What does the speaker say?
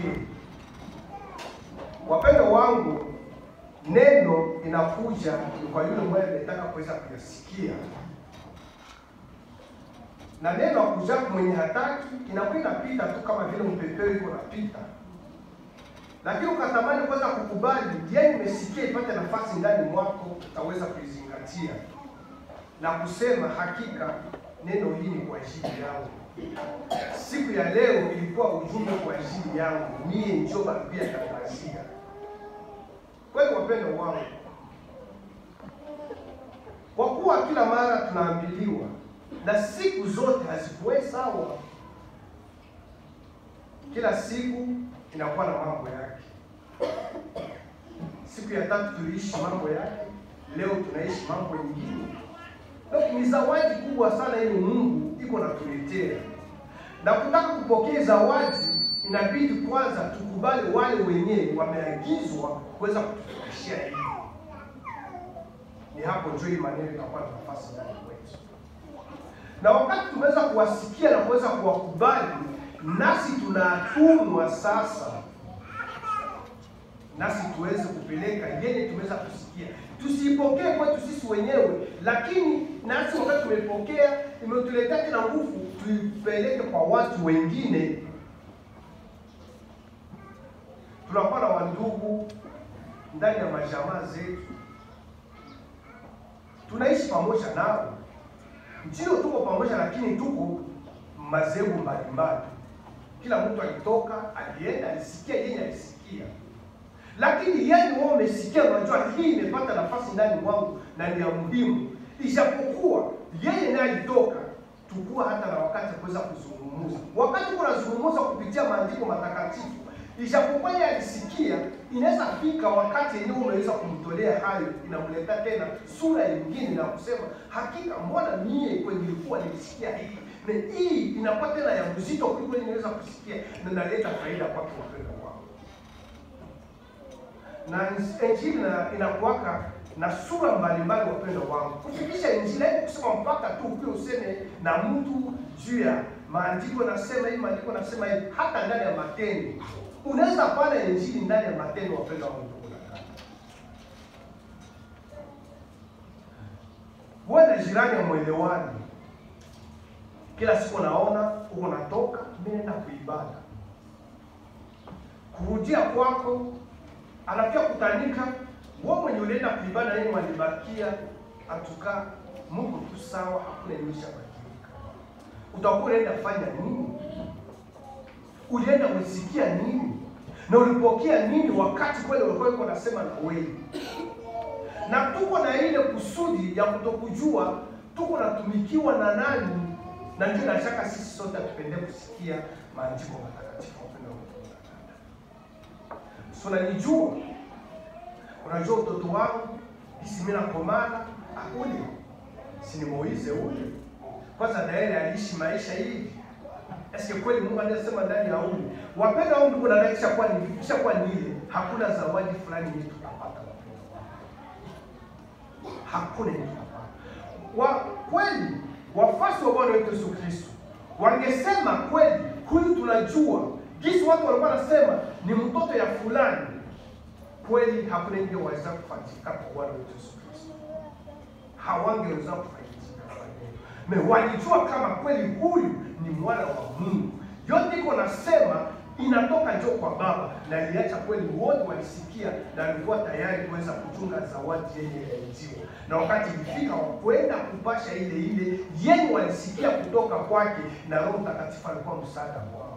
wengine. Wapendwa wangu, neno inakuja kwa yule mwenye anataka kuweza kuyasikia. Na neno akuja mwenye hataki, inakwenda pita tu kama vile mpepeo iko napita. Lakini ukatamani kuweza kukubali, yeye nimesikia ipate nafasi ndani mwako, utaweza kuizingatia na kusema hakika neno hili ni kwa ajili yangu. Siku ya leo ilikuwa ujumbe kwa ajili yangu, mie njoba pia tangazia. Kwa hiyo wapendwa wangu, kwa kuwa kila mara tunaambiliwa na siku zote hazikuwe sawa, kila siku inakuwa na mambo yake. Siku ya tatu tuliishi mambo yake, leo tunaishi mambo mengine. Ni zawadi kubwa sana ile Mungu iko natuletea. Na kutaka kupokea zawadi inabidi kwanza tukubali wale wenyewe wameagizwa kuweza kutufikishia hii. Ni hapo ndio hii maneno itakuwa na nafasi ndani kwetu. Na wakati tumeweza kuwasikia na kuweza kuwakubali, nasi tunatumwa sasa, nasi tuweze kupeleka yeye tumeweza kusikia. Tusipokee kwetu sisi wenyewe, lakini nasi wakati tumepokea imetuletea tena nguvu tuipeleke kwa watu wengine. Tunakuwa na wandugu ndani ya majamaa zetu, tunaishi pamoja nao, ndio tuko pamoja, lakini tuko madhehebu mbalimbali. Kila mtu alitoka, alienda, alisikia yeye alisikia. Lakini yeye wao umesikia, unajua hii imepata nafasi ndani mwangu na ni ya muhimu. Ijapokuwa yeye naye alitoka, tukua hata na wakati kuweza kuzungumza. Wakati tunazungumza kupitia maandiko matakatifu, ijapokuwa yeye alisikia, inaweza fika wakati yeye unaweza kumtolea hayo, inamleta tena sura nyingine na kusema hakika mbona mie kweli nilikuwa nilisikia hii. Na hii inakuwa tena ya mzito kuliko ninaweza kusikia na naleta faida kwa wapendwa wangu. Na injili inakuwaka na sura mbalimbali wapendwa wangu. Kufikisha injili haiko kusema mpaka tu ukiwa useme na mtu juu ya maandiko nasema hii, maandiko nasema hii, hata ndani ya matendo. Unaweza pana injili ndani ya matendo wapendwa wangu. Wewe na jirani mwelewani. Kila siku naona uko natoka, mimi naenda kuibada. Kurudia kwako anafikia kutanika, wewe mwenye ulienda kuibada yeye walibakia atuka Mungu tu sawa, hakuna imesha badilika. Utakuwa unaenda fanya nini? Ulienda kusikia nini? Na ulipokea nini wakati kweli ulikuwa unasema na wewe? Na tuko na ile kusudi ya kutokujua tuko natumikiwa na nani, na ndio nataka sisi sote tupende kusikia maandiko matakatifu. Unanijua, unajua utoto wangu, hisi mimi nakomana, akuli, si ni Moize ule. Kwanza Daeli aliishi maisha hivi. Eske kweli Mungu anasema ndani ya ule. Wapenda wangu kuna naisha kwa nile, hakuna zawadi fulani yetu tutapata. Hakuna yetu tutapata. Kweli, wafasi wa Bwana wetu Yesu Kristo, wangesema kweli, huyu tunajua, kisi watu walikuwa wanasema ni mtoto ya fulani, kweli hakuna ndio waweza kufatika kwa Bwana wetu Yesu Kristo. Hawangeweza kufatika kwa Mungu. Walijua kama kweli huyu ni mwana wa Mungu. Yote iko nasema inatoka njoo kwa Baba, na aliacha kweli wote walisikia na walikuwa tayari kuweza kuchunga zawadi yenye injiwa. Na wakati ilifika kwenda kupasha ile yenye walisikia kutoka kwake, na Roho Mtakatifu alikuwa msaada kwao.